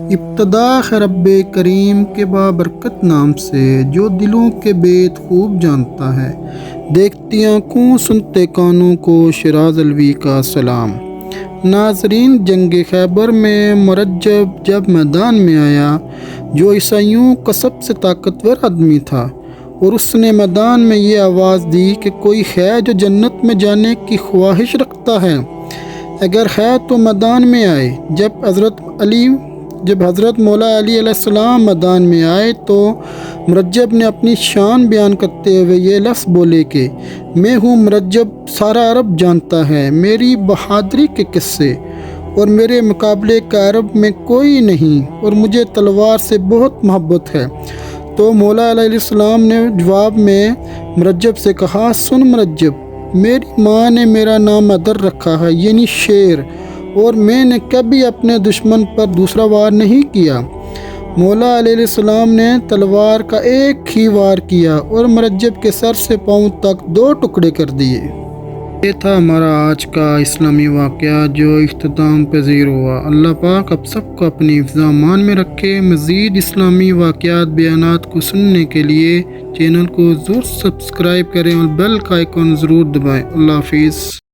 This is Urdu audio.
ابتدا ہے رب کریم کے بابرکت نام سے، جو دلوں کے بیت خوب جانتا ہے۔ دیکھتی آنکھوں سنتے کانوں کو شیراز الوی کا سلام۔ ناظرین، جنگ خیبر میں مرجب جب میدان میں آیا، جو عیسائیوں کا سب سے طاقتور آدمی تھا، اور اس نے میدان میں یہ آواز دی کہ کوئی ہے جو جنت میں جانے کی خواہش رکھتا ہے؟ اگر ہے تو میدان میں آئے۔ جب حضرت مولا علی علیہ السلام میدان میں آئے تو مرجب نے اپنی شان بیان کرتے ہوئے یہ لفظ بولے کہ میں ہوں مرجب، سارا عرب جانتا ہے میری بہادری کے قصے، اور میرے مقابلے کا عرب میں کوئی نہیں، اور مجھے تلوار سے بہت محبت ہے۔ تو مولا علیہ السلام نے جواب میں مرجب سے کہا، سن مرجب، میری ماں نے میرا نام ادر رکھا ہے، یعنی شیر، اور میں نے کبھی اپنے دشمن پر دوسرا وار نہیں کیا۔ مولا علیہ السلام نے تلوار کا ایک ہی وار کیا اور مرجب کے سر سے پاؤں تک 2 ٹکڑے کر دیے۔ یہ تھا ہمارا آج کا اسلامی واقعہ جو اختتام پذیر ہوا۔ اللہ پاک اب سب کو اپنی حفظ و امان میں رکھے۔ مزید اسلامی واقعات بیانات کو سننے کے لیے چینل کو ضرور سبسکرائب کریں اور بیل کا آئیکن ضرور دبائیں۔ اللہ حافظ۔